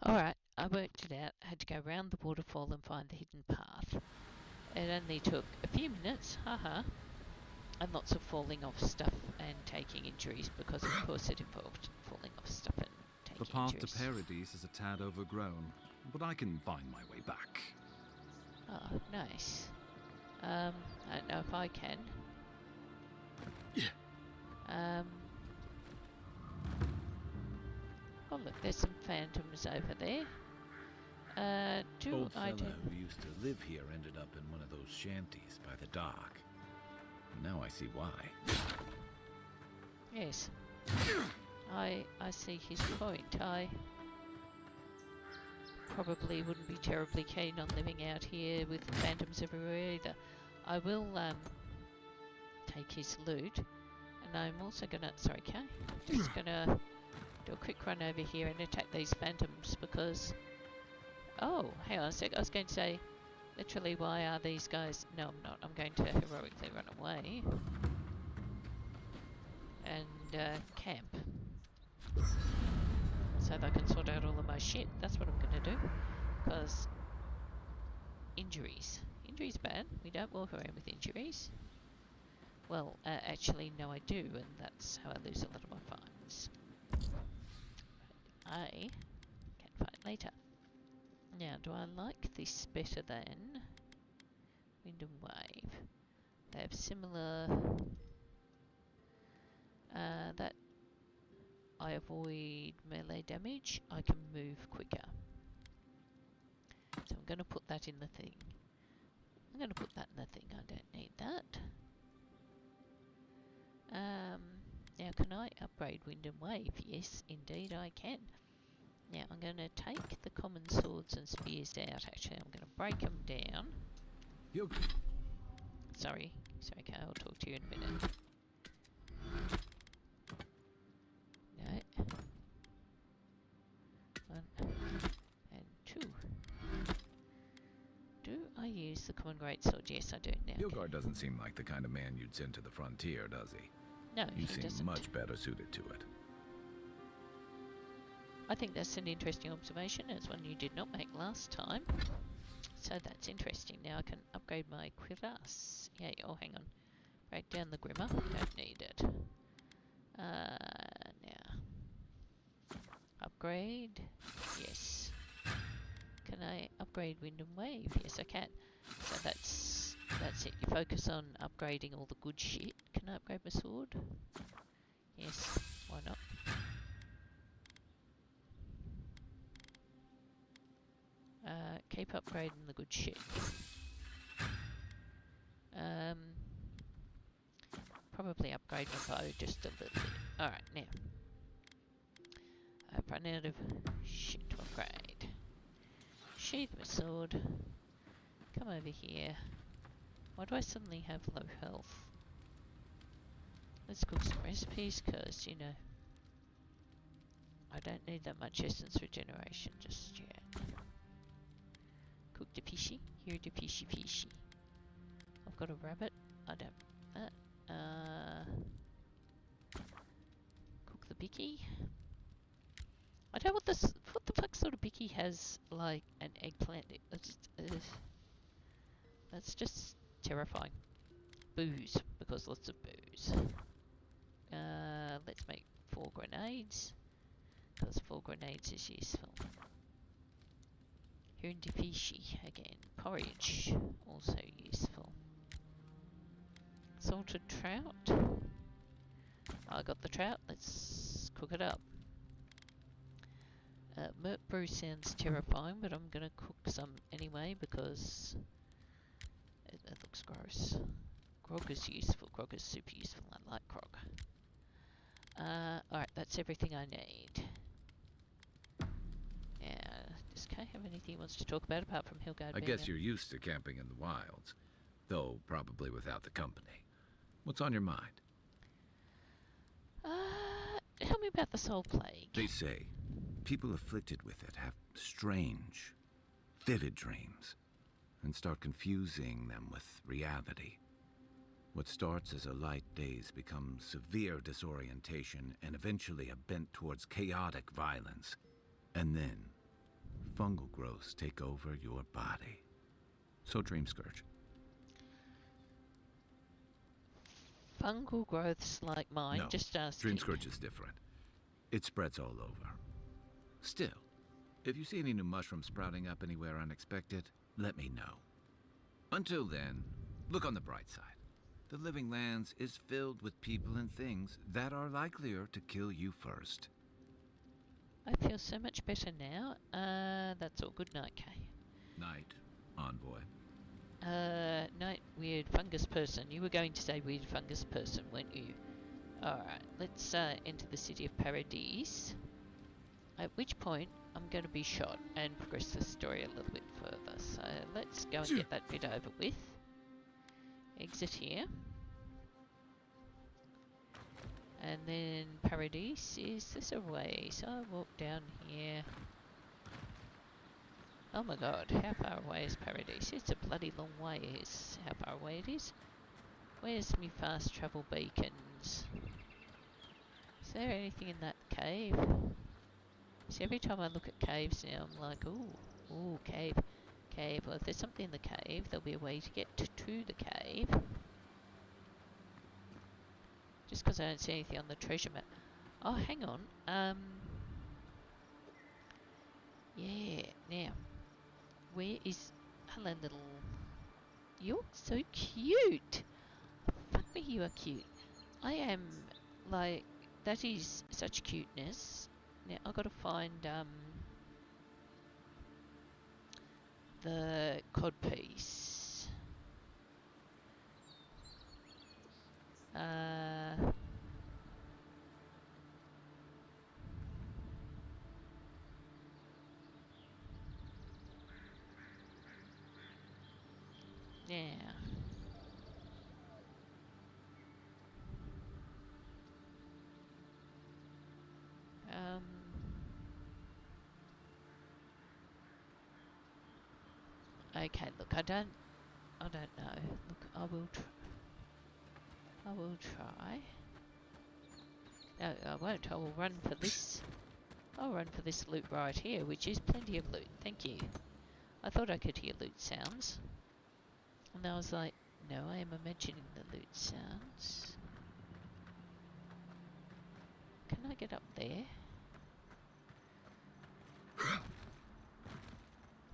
Alright, I worked it out. I had to go round the waterfall and find the hidden path. It only took a few minutes, haha, and lots of falling off stuff and taking injuries, because of course it involved falling off stuff and taking The path injuries. to Paradis is a tad overgrown, but I can find my way back. Oh, nice. I don't know if I can. Oh look, there's some phantoms over there. Old fella who used to live here ended up in one of those shanties by the dock. Now I see why. Yes. I see his point. I probably wouldn't be terribly keen on living out here with phantoms everywhere either. I will take his loot, and I'm also gonna, sorry Kay, just gonna do a quick run over here and attack these phantoms because, oh, hang on a sec, I was going to say, literally why are these guys, no I'm not, I'm going to heroically run away and camp so that I can sort out all of my shit. That's what I'm gonna do, because injuries bad, we don't walk around with injuries. Well, actually no I do, and that's how I lose a lot of my fights. I can fight later. Now, do I like this better than Wind and Wave? They have similar... that I avoid melee damage, I can move quicker. So I'm going to put that in the thing. I'm going to put that in the thing, I don't need that. Now can I upgrade Wind and Wave? Yes, indeed I can. Now I'm going to take the common swords and spears out. Actually, I'm going to break them down. Sorry, okay, I'll talk to you in a minute. No. 1 and 2. Do I use the common greatsword? Yes, I do now. Hilgard doesn't seem like the kind of man you'd send to the frontier, does he? No, You he seem doesn't. much better suited to it. I think that's an interesting observation. It's one you did not make last time. So that's interesting. Now I can upgrade my cuirass. Yeah, oh, hang on. Break down the Grimmer. Don't need it. Now. Upgrade. Yes. Can I upgrade Wind and Wave? Yes, I can. So that's it. You focus on upgrading all the good shit. Can I upgrade my sword? Yes. Why not? Keep upgrading the good shit. Probably upgrade my bow just a little bit. Alright, now. I've run out of shit to upgrade. Sheath my sword. Come over here. Why do I suddenly have low health? Let's cook some recipes, because, you know, I don't need that much essence regeneration just yet. Cook the fishy. Here the fishy. I've got a rabbit. I don't want that. Cook the bicky. I don't know what the fuck sort of bicky has like an eggplant. That's just terrifying. Booze, because lots of booze. Let's make 4 grenades, because 4 grenades is useful. Hirundifishi again. Porridge, also useful. Salted trout. I got the trout, let's cook it up. Merc brew sounds terrifying, but I'm gonna cook some anyway because it looks gross. Grog is useful, grog is super useful, I like grog. Alright, that's everything I need. Now, does Kay have anything he wants to talk about apart from Hilgard? I guess you're used to camping in the wilds, though probably without the company. What's on your mind? Tell me about the Soul Plague. They say people afflicted with it have strange, vivid dreams and start confusing them with reality. What starts as a light daze becomes severe disorientation and eventually a bent towards chaotic violence. And then fungal growths take over your body. So Dream Scourge. Fungal growths like mine, No, just asking. Dream Scourge is different. It spreads all over. Still, if you see any new mushrooms sprouting up anywhere unexpected, let me know. Until then, look on the bright side. The Living Lands is filled with people and things that are likelier to kill you first. I feel so much better now. That's all. Good night, Kay. Night, Envoy. Night, weird fungus person. You were going to say weird fungus person, weren't you? Alright, let's enter the city of Paradis. At which point, I'm going to be shot and progress the story a little bit further. So let's go and get that bit over with. Exit here. And then Paradis is this away. So I walk down here. Oh my god, how far away is Paradis? It's a bloody long way, is how far away it is. Where's me fast travel beacons? Is there anything in that cave? See, every time I look at caves now, I'm like, ooh, cave. Well, if there's something in the cave, there'll be a way to get to the cave. Just because I don't see anything on the treasure map. Oh, hang on. Yeah, now. Where is... Hello, little... You're so cute! Fuck me, you are cute. I am, like... That is such cuteness. Now, I've got to find, the codpiece. Yeah. Okay, look, I don't know. Look, I will try. No, I won't. I will run for this. I'll run for this loot right here, which is plenty of loot. Thank you. I thought I could hear loot sounds. And I was like, no, I am imagining the loot sounds. Can I get up there?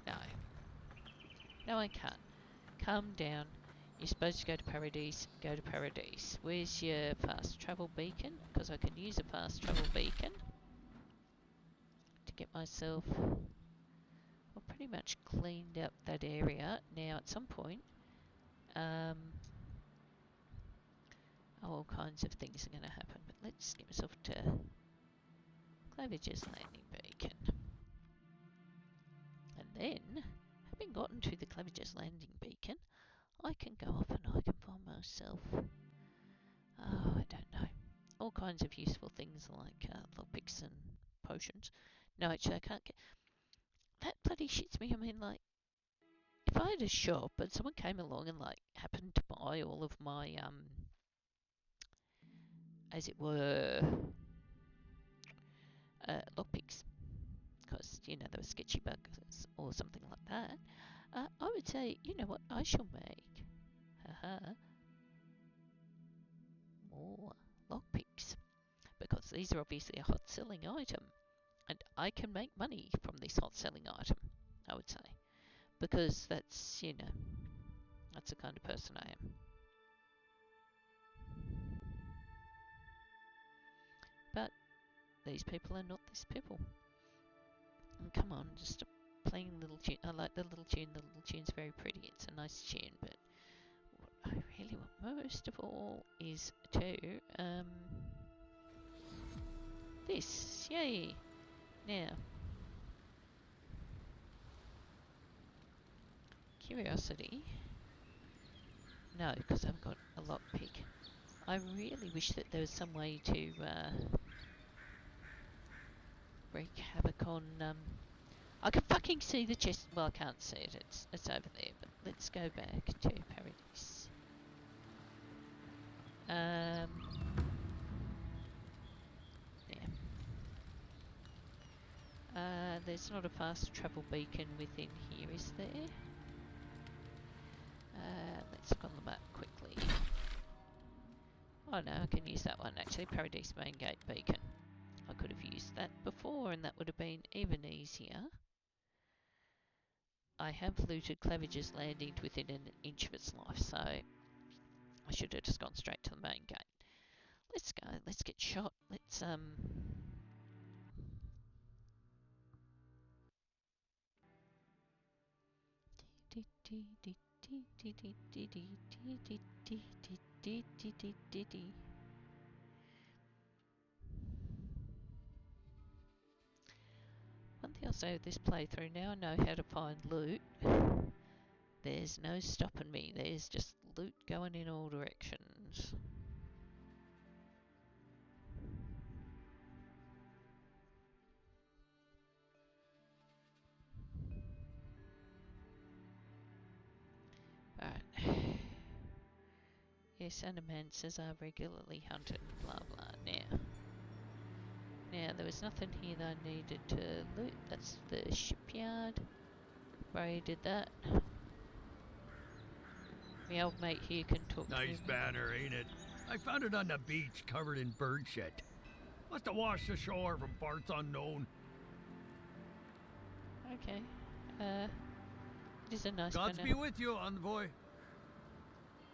No. No, I can't. Calm down. You're supposed to go to Paradis. Go to Paradis. Where's your fast travel beacon? Because I can use a fast travel beacon to get myself... Well, pretty much cleaned up that area. Now, at some point, all kinds of things are going to happen. But let's get myself to Claviger's landing beacon. And then, having gotten to the Claviger's landing beacon, I can go off and I can find myself, oh, I don't know, all kinds of useful things like lockpicks and potions. No, actually, I can't get... That bloody shits me. I mean, like, if I had a shop and someone came along and, like, happened to buy all of my, as it were, lockpicks, because, you know, they were sketchy bugs or something like that, I would say, you know what, I shall make, more lockpicks, because these are obviously a hot selling item, and I can make money from this hot selling item, I would say, because that's, you know, that's the kind of person I am. But these people are not this people. And come on, just a plain little tune. I like the little tune. The little tune's very pretty. It's a nice tune, but what I really want most of all is to this. Yay! Now, curiosity. No, because I've got a lockpick. I really wish that there was some way to wreak havoc on. I can fucking see the chest. Well, I can't see it. It's over there. But let's go back to Paradis. There. There's not a fast travel beacon within here, is there? Let's look on the map quickly. Oh no, I can use that one actually, Paradis main gate beacon. I could have used that before and that would have been even easier. I have looted Clavige's Landing within an inch of its life, so I should have just gone straight to the main gate. Let's go, let's get shot, let's One thing I'll say with this playthrough, now I know how to find loot. There's no stopping me. There's just loot going in all directions. Alright. Yes, animancers are regularly hunted, blah blah. Now, there was nothing here that I needed to loot. That's the shipyard. Already did that. My old mate here can talk to me. Nice banner, ain't it? I found it on the beach, covered in bird shit. Must have washed ashore from parts unknown. Okay. It is a nice Gods banner. be with you, envoy.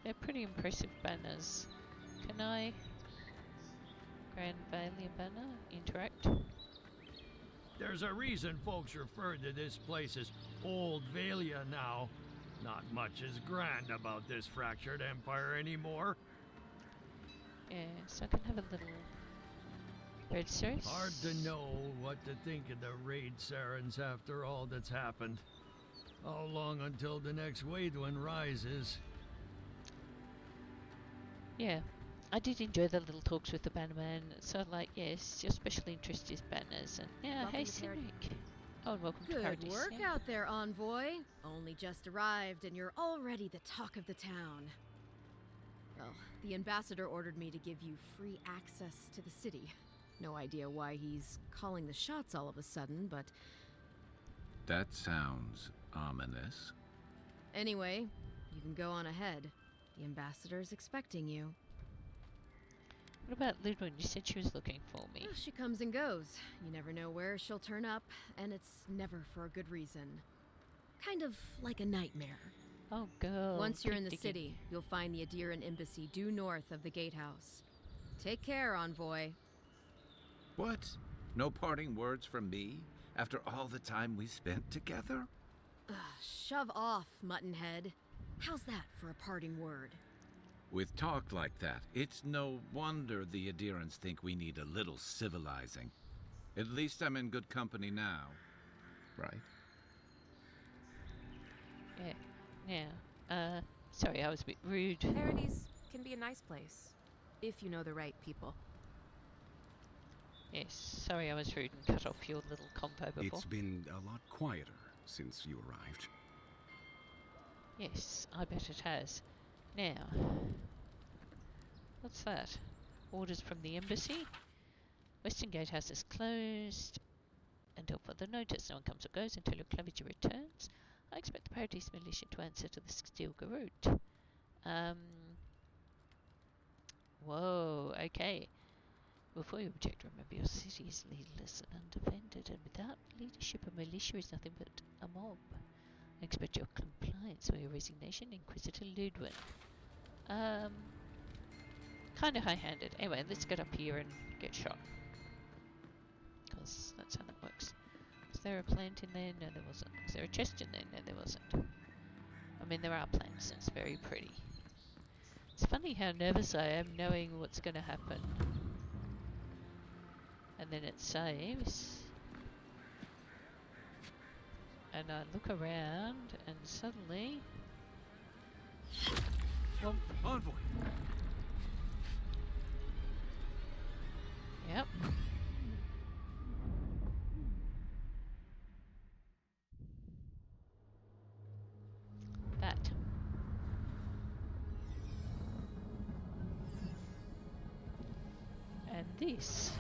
They're pretty impressive banners. Can I... Grand Valia banner? Interact? There's a reason folks refer to this place as Old Valia now. Not much is grand about this fractured empire anymore. Yeah, so I can have a little... Red series? Hard to know what to think of the raid Sarens after all that's happened. How long until the next Waidwin rises? Yeah, I did enjoy the little talks with the bannerman. So, like, yes, your special interest is banners. And yeah, Welcome hey, to Cynic. Oh, and welcome to Good Paradis. work Yeah. out there, envoy. Only just arrived and you're already the talk of the town. Well, the ambassador ordered me to give you free access to the city. No idea why he's calling the shots all of a sudden, but... That sounds ominous. Anyway, you can go on ahead. The ambassador's expecting you. What about Ludwig? You said she was looking for me. Well, she comes and goes. You never know where she'll turn up, and it's never for a good reason. Kind of like a nightmare. Oh, girl. Once you're keep in the digging. city, you'll find the Adiran embassy due north of the gatehouse. Take care, envoy. What? No parting words from me? After all the time we spent together? Ugh, shove off, Muttonhead. How's that for a parting word? With talk like that, it's no wonder the Adirans think we need a little civilizing. At least I'm in good company now. Right? Yeah. Now, sorry, I was a bit rude. Paradis can be a nice place, if you know the right people. Yes, sorry I was rude and cut off your little convo before. It's been a lot quieter since you arrived. Yes, I bet it has. Now, what's that? Orders from the embassy. Western Gatehouse is closed until further notice. No one comes or goes until your Clavija returns. I expect the Paradis militia to answer to the Steel Garut. Whoa, okay. Before you object, remember your city is leaderless and undefended, and without leadership, a militia is nothing but a mob. I expect your compliance or your resignation, Inquisitor Ludwig. Kind of high-handed. Anyway, let's get up here and get shot. Because that's how that works. Is there a plant in there? No, there wasn't. Is there a chest in there? No, there wasn't. I mean, there are plants, and it's very pretty. It's funny how nervous I am knowing what's going to happen. And then it saves. And I look around, and suddenly... Whoomp. Envoy! Yep. That. And this.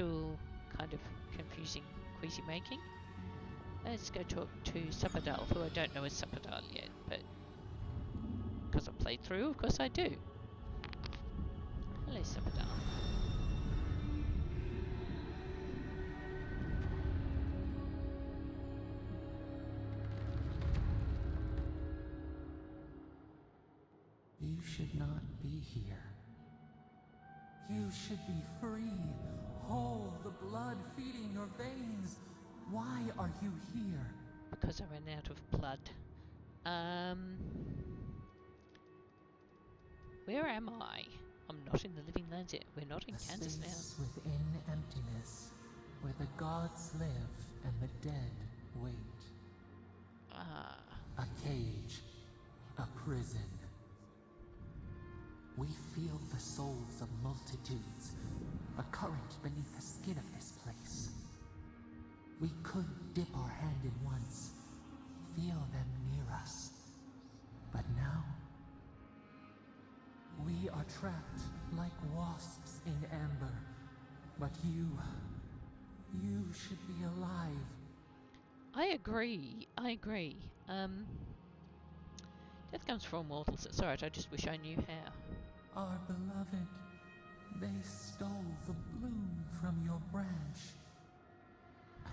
still kind of confusing queasy making. Let's go talk to Superdale, who I don't know is Superdale yet, but because I've played through, of course I do. Hello, Superdale. You should not be here. You should be free, whole, the blood feeding your veins. Why are you here? Because I ran out of blood. Where am I? I'm not in the Living Lands yet. We're not in A Kansas now. space within emptiness, where the gods live and the dead wait. Ah. A cage, a prison. We feel the souls of multitudes, a current beneath the skin of this place. We could dip our hand in once, feel them near us. But now, we are trapped like wasps in amber. But you should be alive. I agree. Death comes for all mortals. It's alright, I just wish I knew how. Our beloved, they stole the bloom from your branch.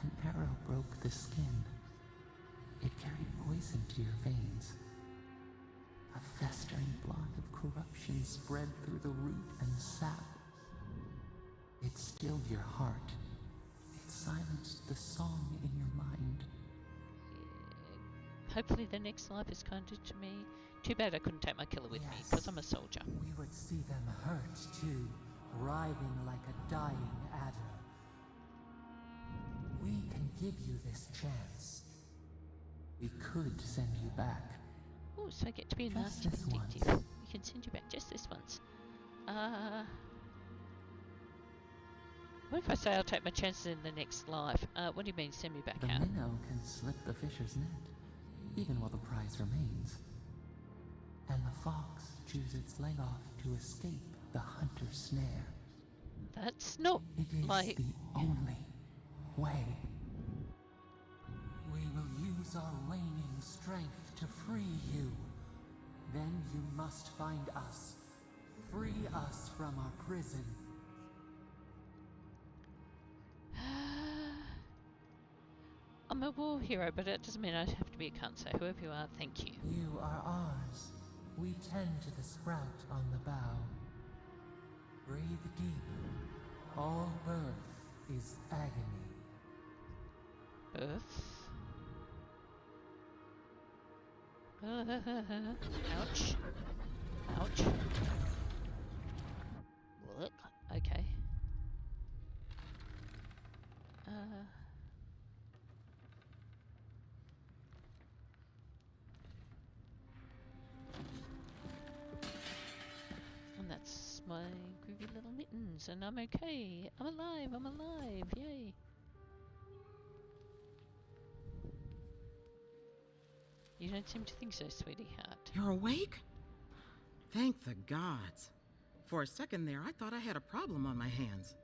An arrow broke the skin. It carried poison to your veins. A festering blot of corruption spread through the root and sap. It stilled your heart. It silenced the song in your mind. Hopefully the next life is kinder to me. Too bad I couldn't take my killer with me, Yes. because I'm a soldier. We would see them hurt too, writhing like a dying adder. We can give you this chance. We could send you back. Oh, so I get to be a Just nasty this vindictive. once. We can send you back just this once. What if I say I'll take my chances in the next life? What do you mean, send me back The out? minnow can slip the fisher's net, even while the prize remains. And the fox chews its leg off to escape the hunter's snare. That's not It is like... the only way. We will use our waning strength to free you. Then you must find us. Free us from our prison. I'm a war hero, but it doesn't mean I have to be a cunt, so whoever you are, thank you. You are ours. We tend to the sprout on the bough. Breathe deep. All birth is agony. Birth? Ouch. Ouch. Look. Okay. And that's my groovy little mittens, and I'm okay. I'm alive, yay. You don't seem to think so, sweetie heart. You're awake? Thank the gods. For a second there, I thought I had a problem on my hands.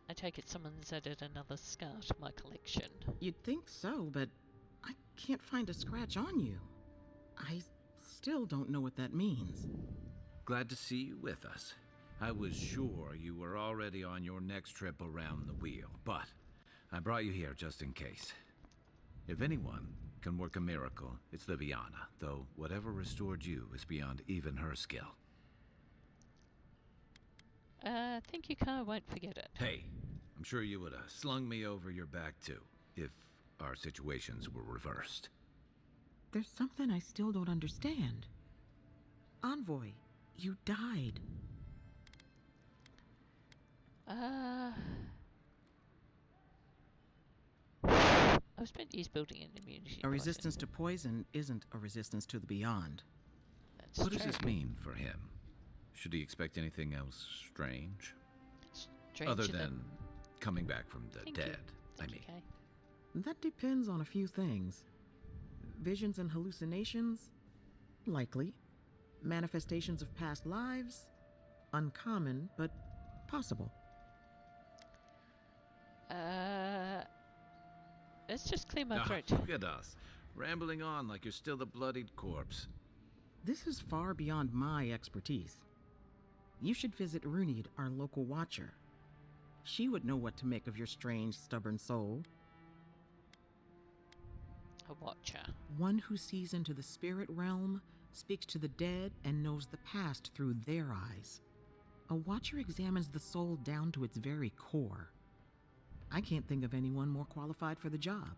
I take it someone's added another scar to my collection. You'd think so, but I can't find a scratch on you. I still don't know what that means. Glad to see you with us. I was sure you were already on your next trip around the wheel, but I brought you here just in case. If anyone can work a miracle, it's Liviana, though whatever restored you is beyond even her skill. Thank you, Car. I won't forget it. Hey, I'm sure you would have slung me over your back too, if our situations were reversed. There's something I still don't understand. Envoy, you died. I was spent years building an immunity. A device. resistance to poison isn't a resistance to the beyond. That's What does true. this mean for him? Should he expect anything else strange? Strange Other to them. than coming back from the Thank you. dead, I Thank you, mean. Kay. That depends on a few things. Visions and hallucinations? Likely. Manifestations of past lives? Uncommon, but possible. Let's just clear my Ah, throat. look at us, rambling on like you're still a bloodied corpse. This is far beyond my expertise. You should visit Runid, our local watcher. She would know what to make of your strange, stubborn soul. A watcher. One who sees into the spirit realm, speaks to the dead, and knows the past through their eyes. A watcher examines the soul down to its very core. I can't think of anyone more qualified for the job.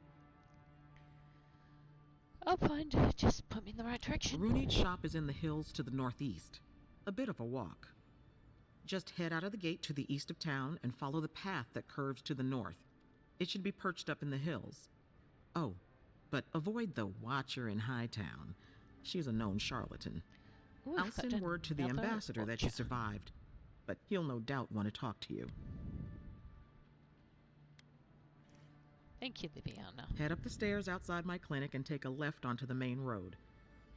I'll find her. Just put me in the right direction. Runid's shop is in the hills to the northeast. A bit of a walk. Just head out of the gate to the east of town and follow the path that curves to the north. It should be perched up in the hills. Oh, but avoid the Watcher in Hightown. She's a known charlatan. Ooh, I'll got send word to the another ambassador that you watcher. survived, but he'll no doubt want to talk to you. Thank you, Liviana. Head up the stairs outside my clinic and take a left onto the main road.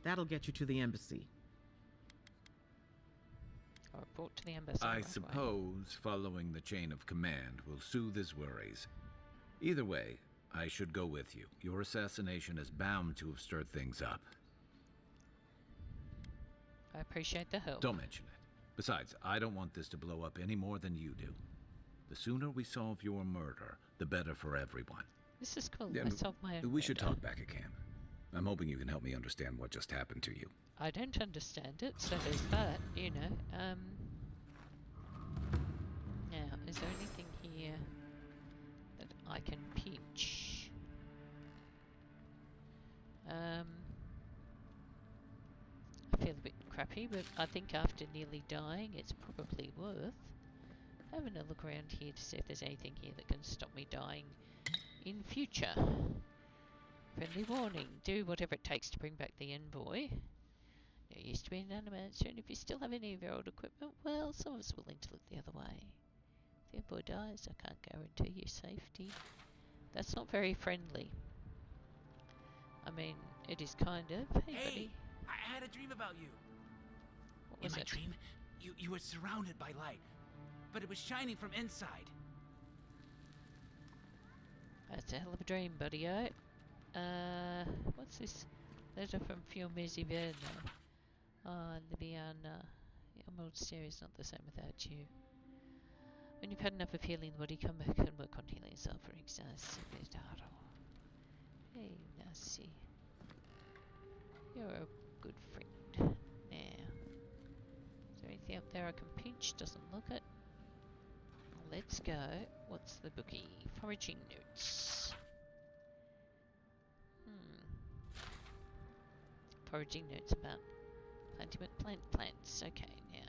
That'll get you to the embassy. I'll report to the ambassador. I right away. suppose following the chain of command will soothe his worries. Either way, I should go with you. Your assassination is bound to have stirred things up. I appreciate the help. Don't mention it. Besides, I don't want this to blow up any more than you do. The sooner we solve your murder, the better for everyone. This is cool. Yeah, I solved my own We should murder. talk back again. I'm hoping you can help me understand what just happened to you. I don't understand it, so there's that, you know. Now, is there anything here that I can pinch? I feel a bit crappy, but I think after nearly dying, it's probably worth having a look around here to see if there's anything here that can stop me dying in future. Friendly warning, do whatever it takes to bring back the envoy. There used to be an animation, and if you still have any of your old equipment, well, someone's willing to look the other way. If the envoy dies, I can't guarantee your safety. That's not very friendly. I mean, it is kind of. Hey, buddy. I had a dream about you. What In was my it? dream, you were surrounded by light, but it was shining from inside. That's a hell of a dream, buddy. What's this? Letter from Fiume Verno. Ah, Liviana. Your old series not the same without you. When you've had enough of healing the body, come back and work on healing yourself for Assasinated. Hey, Nasi. You're a good friend. Now, is there anything up there I can pinch? Doesn't look it. Let's go. What's the bookie? Foraging notes. Foraging notes about planting with plants. Okay, now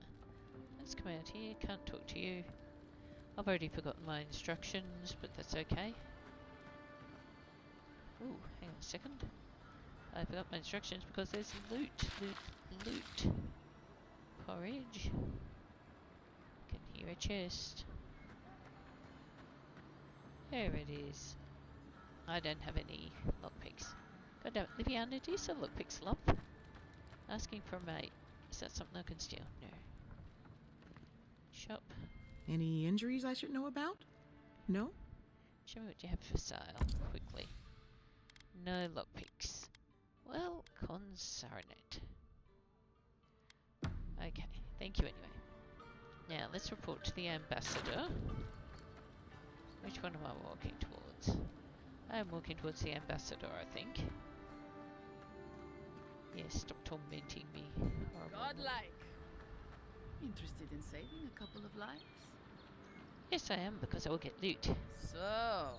let's come out here. Can't talk to you. I've already forgotten my instructions, but that's okay. Ooh, hang on a second. I forgot my instructions because there's loot. Porridge. Can hear a chest. There it is. I don't have any lockpicks. God damn it, Liviana, do you sell lockpicks, love? Asking for a mate. Is that something I can steal? No. Shop. Any injuries I should know about? No? Show me what you have for sale, quickly. No lockpicks. Well, consarnet. Okay, thank you anyway. Now, let's report to the ambassador. Which one am I walking towards? I am walking towards the ambassador, I think. Yes, stop tormenting me. Horrible. Godlike. Interested in saving a couple of lives? Yes, I am, because I will get loot. So,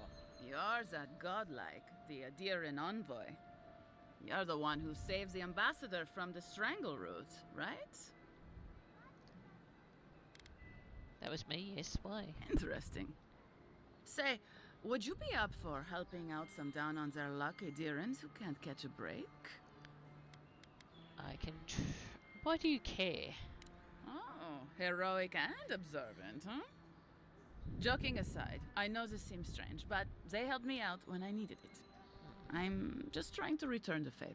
you're that godlike, the Adiran envoy. You're the one who saves the ambassador from the Strangleroot, right? That was me, yes, why? Interesting. Say, would you be up for helping out some down on their luck Adirans who can't catch a break? I can why do you care? Oh, heroic and observant, huh? Joking aside, I know this seems strange, but they helped me out when I needed it. I'm just trying to return the favor.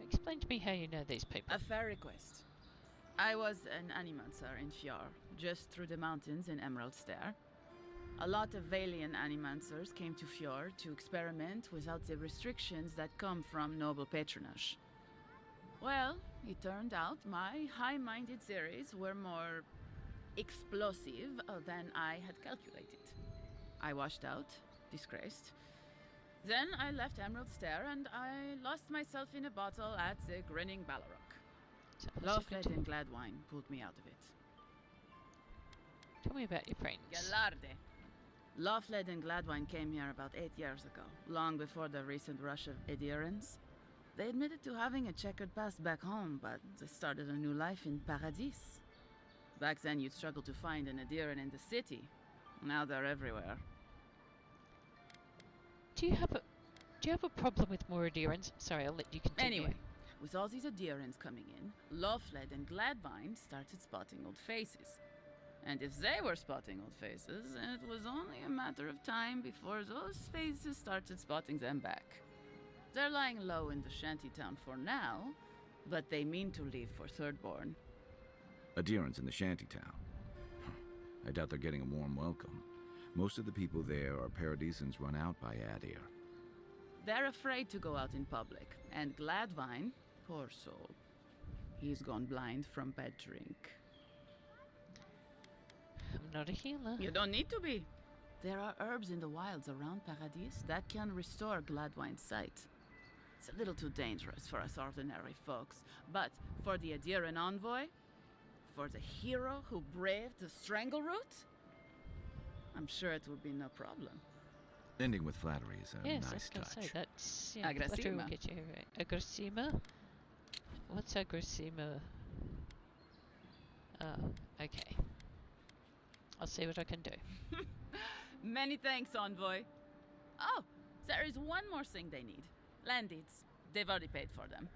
Explain to me how you know these people. A fair request. I was an animancer in Fjord, just through the mountains in Emerald Stair. A lot of Valian animancers came to Fjord to experiment without the restrictions that come from noble patronage. Well, it turned out my high-minded theories were more explosive than I had calculated. I washed out, disgraced. Then I left Emerald Stair and I lost myself in a bottle at the Grinning Ballarok. Loflet and Gladwine pulled me out of it. Tell me about your friends. Galarde. Loflet and Gladwine came here about 8 years ago, long before the recent rush of adherents. They admitted to having a checkered past back home, but they started a new life in Paradis. Back then, you'd struggle to find an adherent in the city. Now they're everywhere. Do you have a problem with more adherents? Sorry, I'll let you continue. Anyway, with all these adherents coming in, Loflet and Gladwine started spotting old faces. And if they were spotting old faces, it was only a matter of time before those faces started spotting them back. They're lying low in the shantytown for now, but they mean to leave for Thirdborn. Adherents in the shantytown. I doubt they're getting a warm welcome. Most of the people there are Paradisans run out by Adir. They're afraid to go out in public, and Gladwine, poor soul, he's gone blind from bad drink. I'm not a healer. You don't need to be. There are herbs in the wilds around Paradis that can restore Gladwine's sight. It's a little too dangerous for us ordinary folks, but for the adherent envoy, for the hero who braved the strangle route, I'm sure it will be no problem. Ending with flattery is a Yes, nice I was going to touch. say that's flattery will Aggressima. get you right. Aggressima? What's aggressima? Oh, okay. I'll see what I can do. Many thanks, envoy. Oh, there is one more thing they need. Land deeds. They've already paid for them.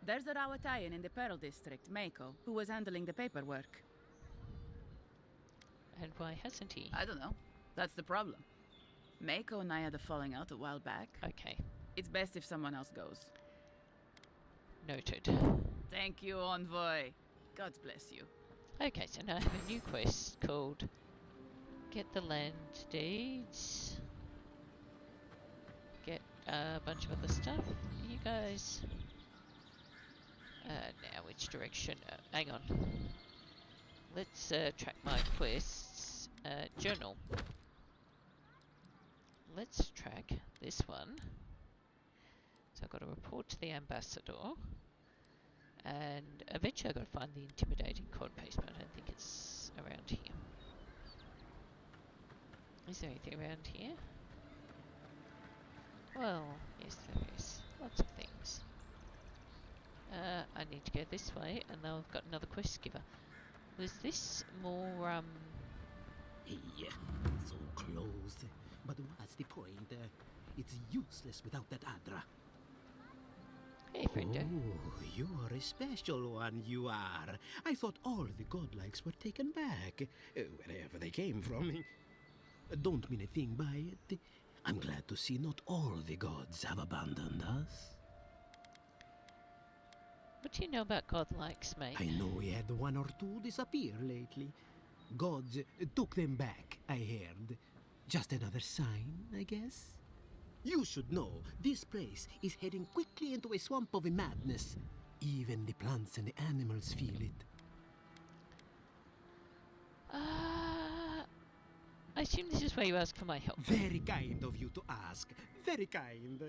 There's a Rawatayan in the Pearl District, Mako, who was handling the paperwork. And why hasn't he? I don't know. That's the problem. Mako and I had a falling out a while back. Okay, It's best if someone else goes. noted. Thank you, envoy. God bless you. Okay, so now I have a new quest called Get the Land Deeds. Get a bunch of other stuff. You guys. Now which direction? Hang on. Let's track my quests. Journal. Let's track this one. So I've got to report to the ambassador. And eventually I've got to find the intimidating cod paste, but I don't think it's around here. Is there anything around here? Well, yes there is. Lots of things. I need to go this way, and now I've got another quest giver. Was this more, Hey, so close. But what's the point? It's useless without that Adra. Hey, friendo. Oh, you are a special one, you are. I thought all the godlikes were taken back, wherever they came from. Don't mean a thing by it. I'm glad to see not all the gods have abandoned us. What do you know about godlikes, mate? I know we had one or two disappear lately. Gods took them back, I heard. Just another sign, I guess. You should know, this place is heading quickly into a swamp of madness. Even the plants and the animals feel it. I assume this is where you ask for my help. Very kind of you to ask. Very kind.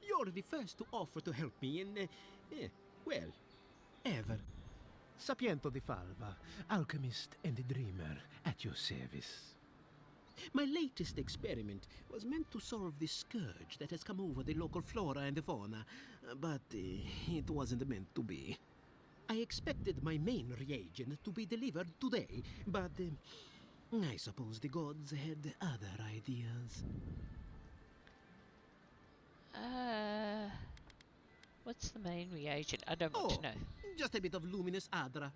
You're the first to offer to help me in, well, ever. Sapiento di Falva, alchemist and dreamer, at your service. My latest experiment was meant to solve the scourge that has come over the local flora and fauna, but it wasn't meant to be. I expected my main reagent to be delivered today, but I suppose the gods had other ideas. What's the main reagent? I don't want to know. Just a bit of luminous Adra.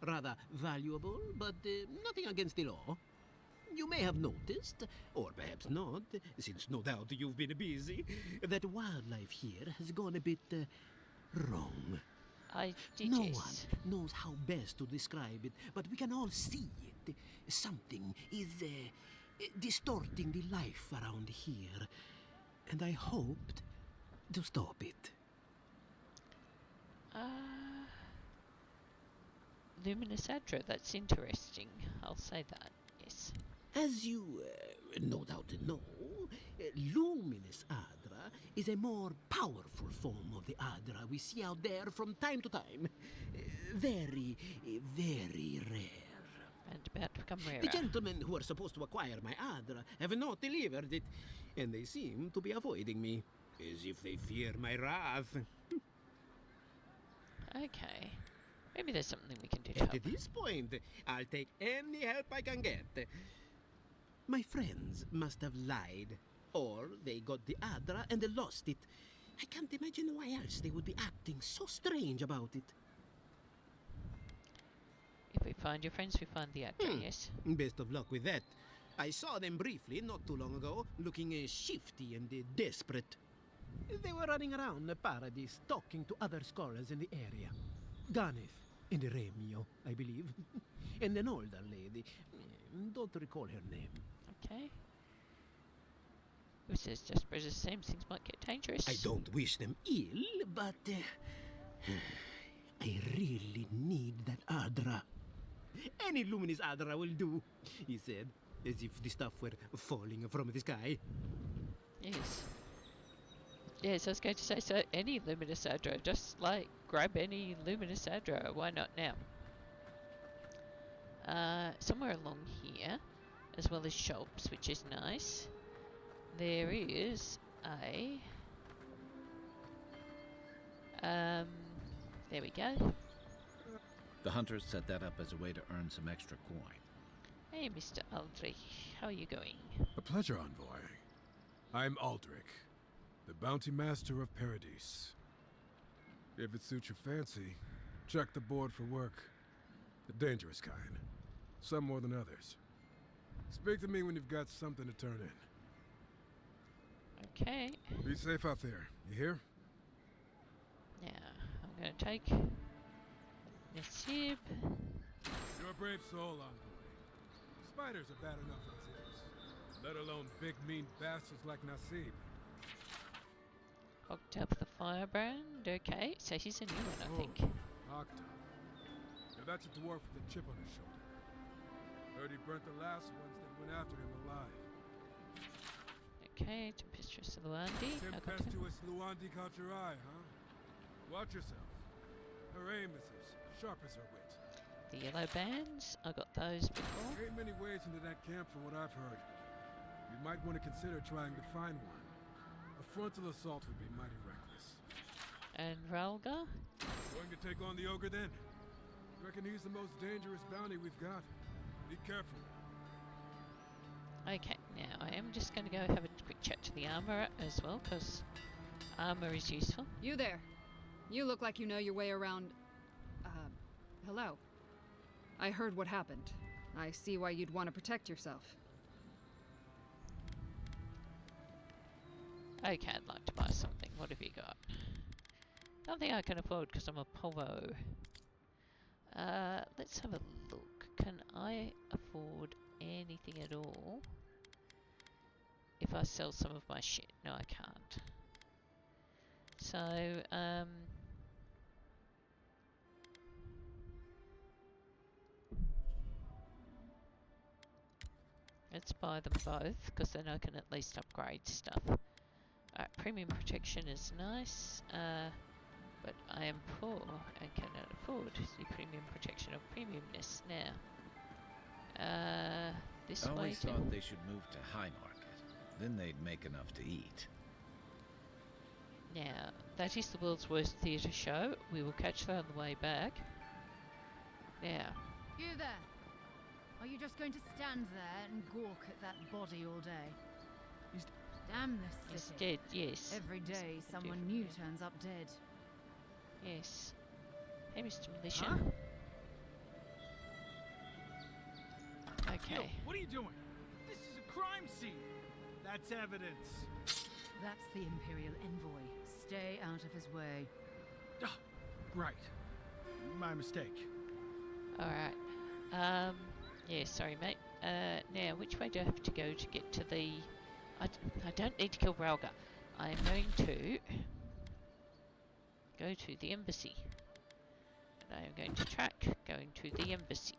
Rather valuable, but nothing against the law. You may have noticed, or perhaps not, since no doubt you've been busy, that wildlife here has gone a bit wrong. I did, No yes. one knows how best to describe it, but we can all see it. Something is distorting the life around here, and I hoped to stop it. Luminous Adra, that's interesting. I'll say that, yes. As you no doubt know, luminous Adra is a more powerful form of the Adra we see out there from time to time. Very, very rare. And about to become rarer. The gentlemen who are supposed to acquire my Adra have not delivered it, and they seem to be avoiding me, as if they fear my wrath. Okay. Maybe there's something we can do to help. At this point, I'll take any help I can get. My friends must have lied, or they got the Adra and they lost it. I can't imagine why else they would be acting so strange about it. If we find your friends, we find the Adra, yes? Best of luck with that. I saw them briefly not too long ago, looking shifty and desperate. They were running around Paradis, talking to other scholars in the area. Ganef and Remio, I believe. And an older lady. Don't recall her name. Okay. Who says desperate as it seems, things might get dangerous. I don't wish them ill, but I really need that Adra. Any luminous Adra will do, he said, as if the stuff were falling from the sky. Yes. Yes, I was going to say, so any luminous Adra, just like grab any luminous Adra, why not now? Somewhere along here, as well as shops, which is nice, there is a... there we go. The hunters set that up as a way to earn some extra coin. Hey, Mr. Aldrich, how are you going? A pleasure, envoy. I'm Aldrich, the bounty master of Paradis. If it suits your fancy, check the board for work. The dangerous kind. Some more than others. Speak to me when you've got something to turn in. Okay. Be safe out there, you hear? Now, I'm going to take this heap. You're a brave soul, envoy. Spiders are bad enough as is, let alone big mean bastards like Nasib. Hooked up the firebrand. Okay, so he's a new one, I think. Octave. Now that's a dwarf with a chip on his shoulder. Heard he burnt the last ones that went after him alive. Okay, Tempestuous Luandi. Tempestuous Luandi caught your eye, huh? Watch yourself. Her aim is as sharp as her wit. The yellow bands, I got those before. Ain't many ways into that camp from what I've heard. You might want to consider trying to find one. A frontal assault would be mighty reckless. And Ralga? Going to take on the ogre then? Reckon he's the most dangerous bounty we've got. Be careful. Okay, now I am just going to go have a quick chat to the armourer as well, because armour is useful. You there. You look like you know your way around... hello. I heard what happened. I see why you'd want to protect yourself. Okay, I'd like to buy something. What have you got? Nothing I can afford because I'm a povo. Let's have a look. Can I afford anything at all if I sell some of my shit? No, I can't. So, let's buy them both, because then I can at least upgrade stuff. Alright, premium protection is nice, but I am poor and cannot afford the premium protection of premiumness now. This I way always to... thought they should move to High Market. Then they'd make enough to eat. Now, that is the world's worst theatre show. We will catch that on the way back. Now. You there! Are you just going to stand there and gawk at that body all day? Damn this city. He's dead, yes. Every day someone new turns up dead. Yes. Hey, Mr. Militia. Huh? Okay. Yo, what are you doing? This is a crime scene. That's evidence. That's the Imperial envoy. Stay out of his way. Right. My mistake. Alright. Yeah, sorry, mate. Now, which way do I have to go to get to the... I don't need to kill Bralga. I'm going to go to the embassy. And I am going to track going to the embassy.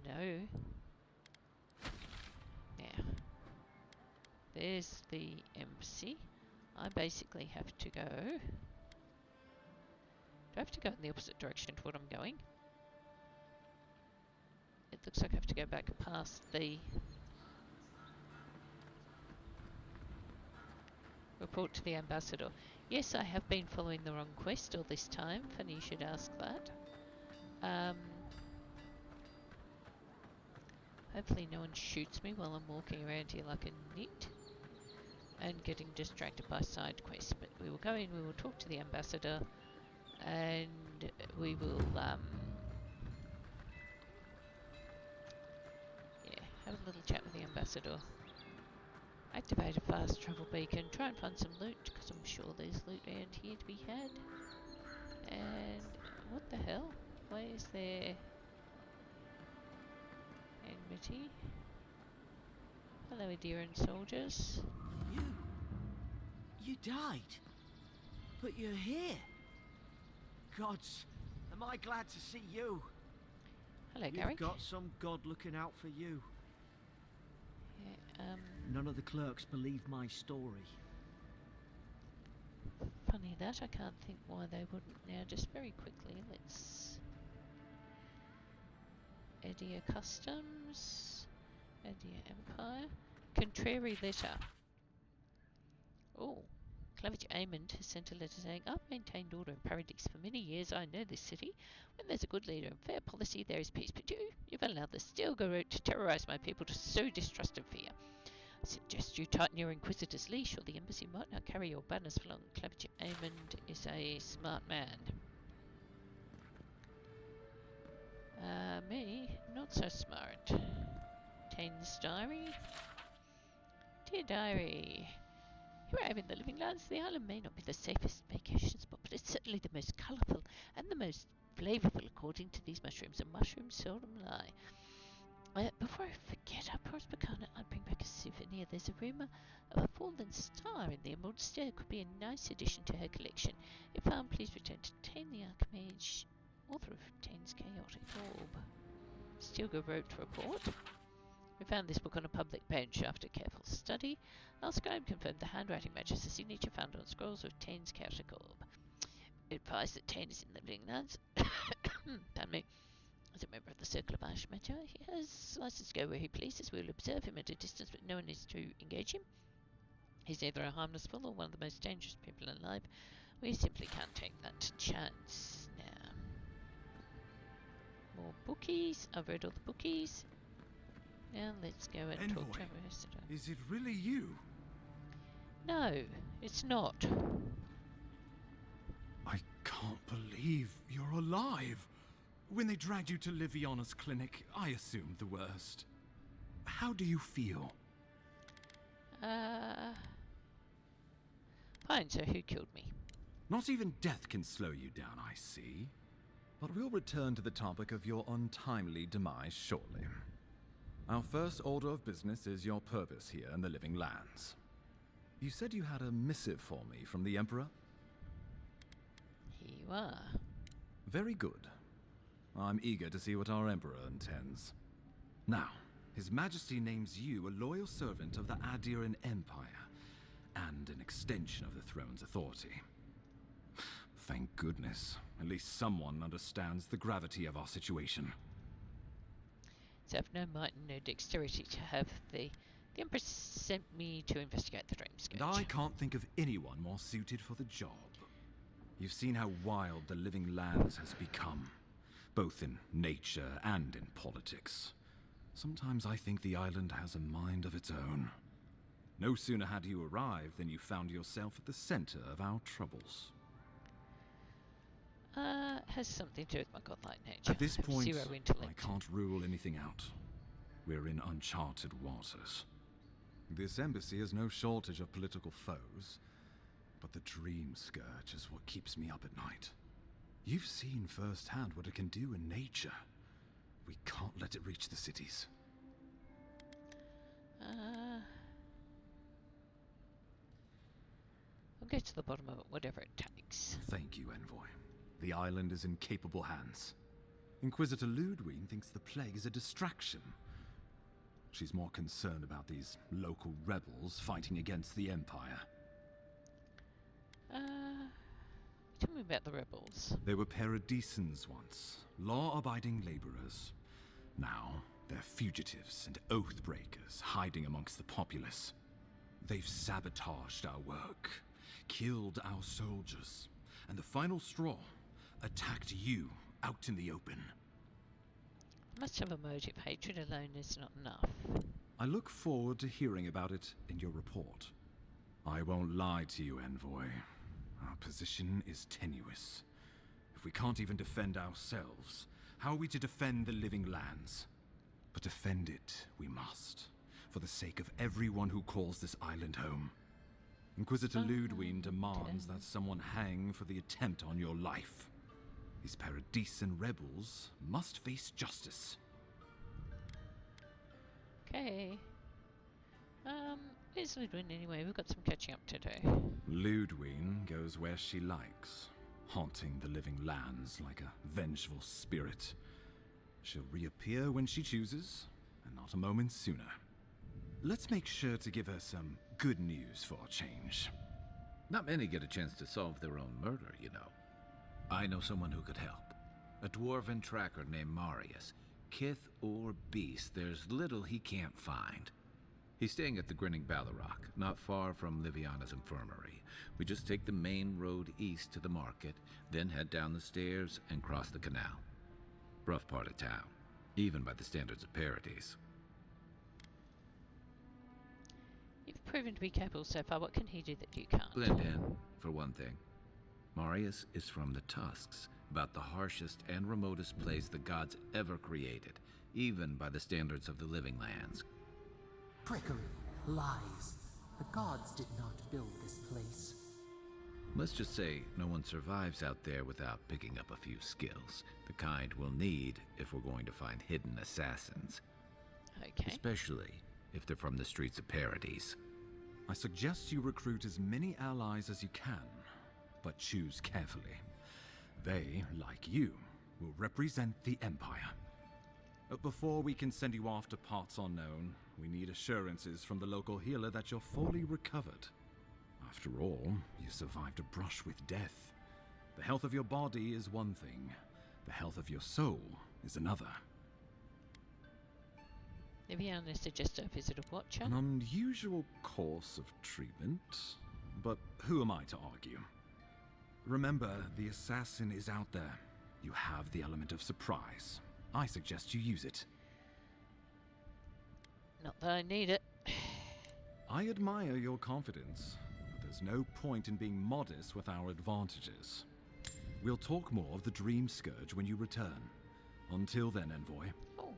No. Now, there's the embassy. I basically have to go... Do I have to go in the opposite direction to what I'm going? It looks like I have to go back past the... Report to the ambassador. Yes, I have been following the wrong quest all this time. Funny you should ask that. Hopefully no one shoots me while I'm walking around here like a nit and getting distracted by side quests. But we will go in, we will talk to the ambassador, and we will have a little chat with the ambassador. Activate a fast travel beacon, try and find some loot, because I'm sure there's loot around here to be had. And what the hell? Why is there enmity? Hello, Adiran soldiers. You died. But you're here. Gods, am I glad to see you. Hello, Gary. You've got some god looking out for you. Yeah, None of the clerks believe my story. Funny that, I can't think why they wouldn't. Now, just very quickly, let's... Edia Customs, Edia Empire, Contrary Letter. Oh, Claviger Amond has sent a letter saying, I've maintained order in Paradis for many years. I know this city. When there's a good leader and fair policy, there is peace. But you've allowed the Stilgar to terrorize my people, to sow distrust and fear. I suggest you tighten your inquisitor's leash, or the embassy might not carry your banners for long. Claviger Amond is a smart man. Me, not so smart. Tane's diary. Dear diary. Here I am in the living lands. The island may not be the safest vacation spot, but it's certainly the most colourful and the most flavourful according to these mushrooms, and mushrooms seldom lie. Before I forget, I promised Bacana I'd bring back a souvenir. There's a rumour of a fallen star in the Emerald Stair. Could be a nice addition to her collection. If found, please return to Tane the Archmage, author of Tane's Chaotic Orb. Stilgar wrote to report. We found this book on a public bench after careful study. Our scribe confirmed the handwriting matches the signature found on scrolls of Tane's Chaotic Orb. It advised that Tane is in the living lands. Pardon me. As a member of the Circle of Archmage, he has license to go where he pleases. We will observe him at a distance, but no one is to engage him. He's either a harmless fool or one of the most dangerous people alive. We simply can't take that chance. Now, more bookies. I've read all the bookies. Now let's go and talk to our ambassador. Is it really you? No, it's not. I can't believe you're alive. When they dragged you to Liviana's clinic, I assumed the worst. How do you feel? Fine, so who killed me? Not even death can slow you down, I see. But we'll return to the topic of your untimely demise shortly. Our first order of business is your purpose here in the Living Lands. You said you had a missive for me from the Emperor? Here you are. Very good. I'm eager to see what our Emperor intends. Now, His Majesty names you a loyal servant of the Adiran Empire, and an extension of the throne's authority. Thank goodness. At least someone understands the gravity of our situation. So I've no might and no dexterity to have the Empress sent me to investigate the dream sketch. And I can't think of anyone more suited for the job. You've seen how wild the Living Lands has become, both in nature and in politics. Sometimes I think the island has a mind of its own. No sooner had you arrived than you found yourself at the center of our troubles. Has something to do with my godlike nature. At this point, Zero intellect. I can't rule anything out. We're in uncharted waters. This embassy has no shortage of political foes. But the dream scourge is what keeps me up at night. You've seen firsthand what it can do in nature. We can't let it reach the cities. We'll get to the bottom of it, whatever it takes. Thank you, Envoy. The island is in capable hands. Inquisitor Ludwig thinks the plague is a distraction. She's more concerned about these local rebels fighting against the Empire. Tell me about the rebels. They were Paradisans once, law-abiding laborers. Now, they're fugitives and oath-breakers hiding amongst the populace. They've sabotaged our work, killed our soldiers, and the final straw, attacked you out in the open. Must have a motive. Hatred alone is not enough. I look forward to hearing about it in your report. I won't lie to you, Envoy. Our position is tenuous. If we can't even defend ourselves, how are we to defend the living lands? But defend it we must, for the sake of everyone who calls this island home. Inquisitor Ludwig demands that someone hang for the attempt on your life. These Paradisan rebels must face justice. Okay. Where's Ludwig anyway? We've got some catching up to do. Ludwig goes where she likes, haunting the living lands like a vengeful spirit. She'll reappear when she chooses, and not a moment sooner. Let's make sure to give her some good news for a change. Not many get a chance to solve their own murder, you know. I know someone who could help. A dwarven tracker named Marius. Kith or beast, there's little he can't find. He's staying at the Grinning Ballarrock, not far from Liviana's infirmary. We just take the main road east to the market, then head down the stairs and cross the canal. Rough part of town, even by the standards of Paradis. You've proven to be capable so far. What can he do that you can't? Blend in, for one thing. Marius is from the Tusks, about the harshest and remotest place the gods ever created, even by the standards of the living lands. Trickery, lies. The gods did not build this place. Let's just say no one survives out there without picking up a few skills, the kind we'll need if we're going to find hidden assassins. Okay. Especially if they're from the streets of Paradis. I suggest you recruit as many allies as you can, but choose carefully. They, like you, will represent the Empire. But before we can send you off to parts unknown, we need assurances from the local healer that you're fully recovered. After all, you survived a brush with death. The health of your body is one thing. The health of your soul is another. Liviana suggests a visit of Watcher. An unusual course of treatment, but who am I to argue? Remember, the assassin is out there. You have the element of surprise. I suggest you use it. Not that I need it. I admire your confidence, but there's no point in being modest with our advantages. We'll talk more of the Dream Scourge when you return. Until then, Envoy. Oh,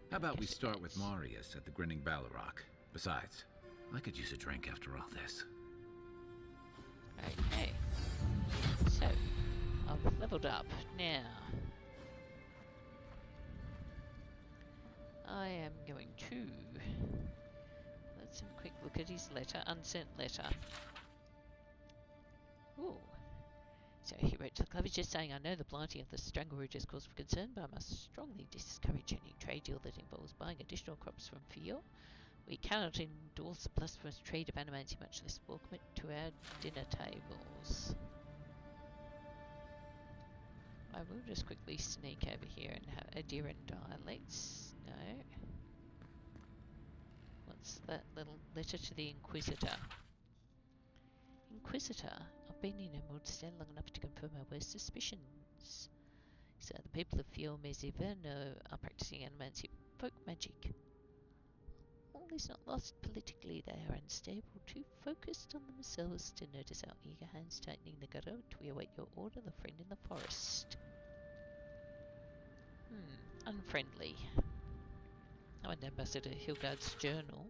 how about we start with Marius at the Grinning Ballarrock? Besides, I could use a drink after all this. Okay. So, I've leveled up. Now, I am going to... Let's have a quick look at his letter. Unsent letter. Ooh. So he wrote to the club, just saying, I know the blighting of the Strangleroot is cause for concern, but I must strongly discourage any trade deal that involves buying additional crops from Fior. We cannot endorse the blasphemous trade of animancy, much less welcome it to our dinner tables. I will just quickly sneak over here and have Adiran dialects. No. What's that little letter to the Inquisitor? Inquisitor, I've been in Emerald Stand long enough to confirm our worst suspicions. So the people of Fior Meziverno are practicing animancy folk magic. All is not lost politically. They are unstable, too focused on themselves to notice our eager hands tightening the garrote. We await your order, the friend in the forest. Unfriendly. I'm an Ambassador Hilgard's journal.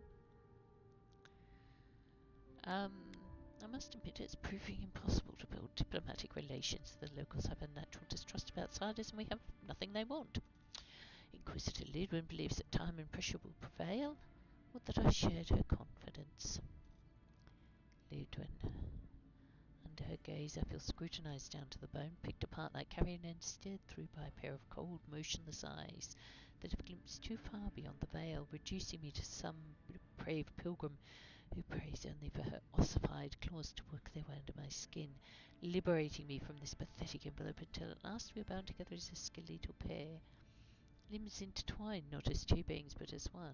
I must admit it's proving impossible to build diplomatic relations. The locals have a natural distrust of outsiders, and we have nothing they want. Inquisitor Lidwin believes that time and pressure will prevail, or that I shared her confidence. Lidwin. Under her gaze, I feel scrutinized down to the bone, picked apart like carrion and stared through by a pair of cold, motionless eyes that have glimpsed too far beyond the veil, reducing me to some depraved pilgrim who prays only for her ossified claws to work their way under my skin, liberating me from this pathetic envelope until at last we are bound together as a skeletal pair, limbs intertwined not as two beings but as one.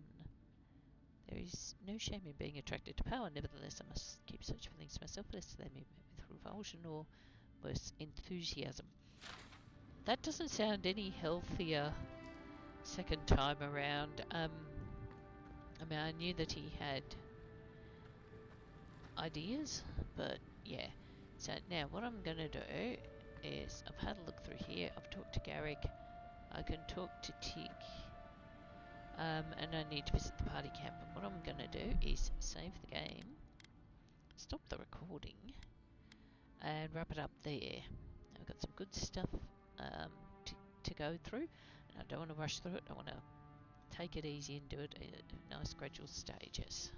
There is no shame in being attracted to power, nevertheless I must keep such feelings to myself lest they be met with revulsion or worse, enthusiasm. That doesn't sound any healthier second time around. I mean, I knew that he had ideas, but yeah. So now what I'm going to do is, I've had a look through here, I've talked to Garrick, I can talk to Tig, and I need to visit the party camp. But what I'm going to do is save the game, stop the recording, and wrap it up there. I've got some good stuff to go through, and I don't want to rush through it. I want to take it easy and do it at nice gradual stages.